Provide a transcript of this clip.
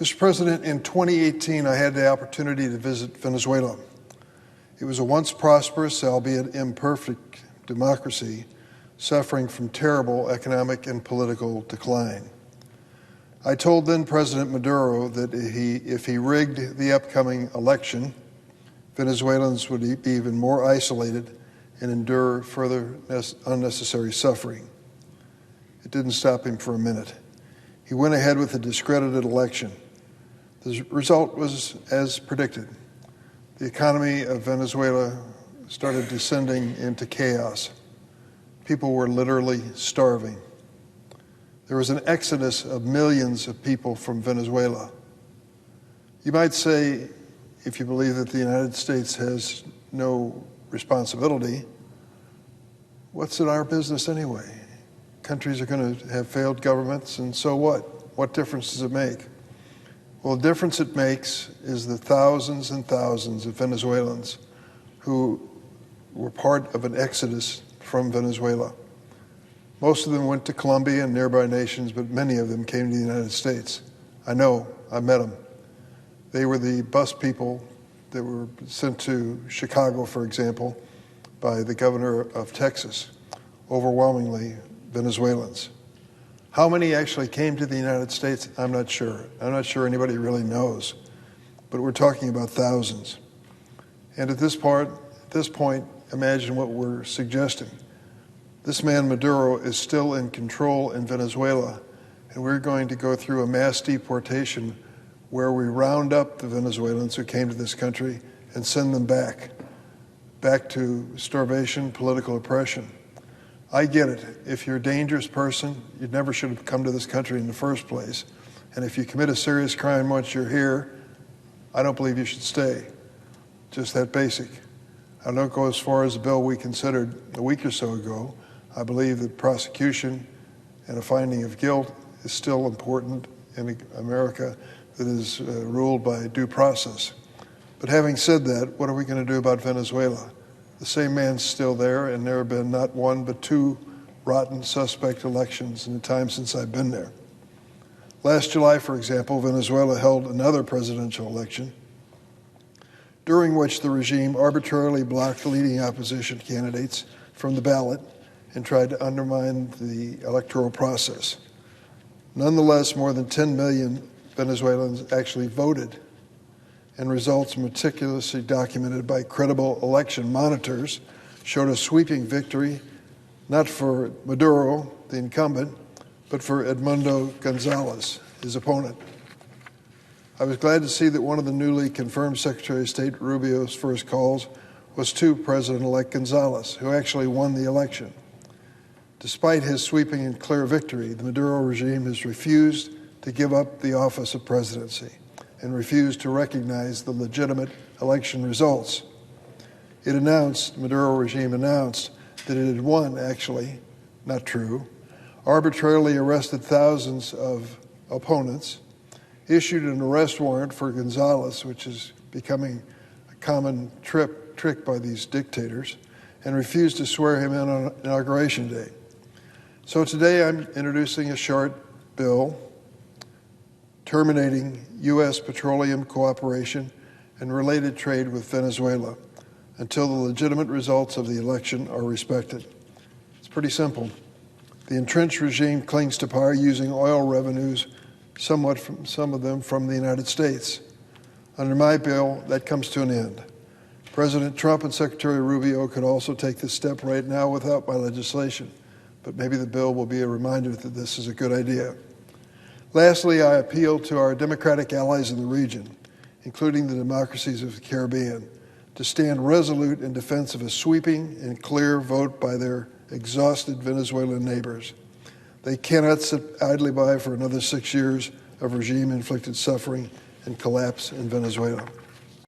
Mr. President, in 2018, I had the opportunity to visit Venezuela. It was a once prosperous, albeit imperfect, democracy suffering from terrible economic and political decline. I told then President Maduro that if he rigged the upcoming election, Venezuelans would be even more isolated and endure further unnecessary suffering. It didn't stop him for a minute. He went ahead with a discredited election. The result was as predicted. The economy of Venezuela started descending into chaos. People were literally starving. There was an exodus of millions of people from Venezuela. You might say, if you believe that the United States has no responsibility, what's it our business anyway? Countries are going to have failed governments, and so what? What difference does it make? Well, the difference it makes is the thousands and thousands of Venezuelans who were part of an exodus from Venezuela. Most of them went to Colombia and nearby nations, but many of them came to the United States. I know, I met them. They were the bus people that were sent to Chicago, for example, by the governor of Texas, overwhelmingly Venezuelans. How many actually came to the United States? I'm not sure. I'm not sure anybody really knows. But we're talking about thousands. And at this point, imagine what we're suggesting. This man, Maduro, is still in control in Venezuela, and we're going to go through a mass deportation where we round up the Venezuelans who came to this country and send them back to starvation, political oppression. I get it. If you're a dangerous person, you never should have come to this country in the first place. And if you commit a serious crime once you're here, I don't believe you should stay. Just that basic. I don't go as far as the bill we considered a week or so ago. I believe that prosecution and a finding of guilt is still important in America that is ruled by due process. But having said that, what are we going to do about Venezuela? The same man's still there, and there have been not one but two rotten suspect elections in the time since I've been there. Last July, for example, Venezuela held another presidential election during which the regime arbitrarily blocked leading opposition candidates from the ballot and tried to undermine the electoral process. Nonetheless, more than 10 million Venezuelans actually voted, and results meticulously documented by credible election monitors showed a sweeping victory, not for Maduro, the incumbent, but for Edmundo Gonzalez, his opponent. I was glad to see that one of the newly confirmed Secretary of State Rubio's first calls was to President-elect Gonzalez, who actually won the election. Despite his sweeping and clear victory, the Maduro regime has refused to give up the office of presidency and refused to recognize the legitimate election results. The Maduro regime announced that it had won, actually, not true, arbitrarily arrested thousands of opponents, issued an arrest warrant for Gonzalez, which is becoming a common trick by these dictators, and refused to swear him in on Inauguration Day. So today I'm introducing a short bill terminating U.S. petroleum cooperation and related trade with Venezuela until the legitimate results of the election are respected. It's pretty simple. The entrenched regime clings to power using oil revenues, some of them from the United States. Under my bill, that comes to an end. President Trump and Secretary Rubio could also take this step right now without my legislation, but maybe the bill will be a reminder that this is a good idea. Lastly, I appeal to our democratic allies in the region, including the democracies of the Caribbean, to stand resolute in defense of a sweeping and clear vote by their exhausted Venezuelan neighbors. They cannot sit idly by for another 6 years of regime-inflicted suffering and collapse in Venezuela.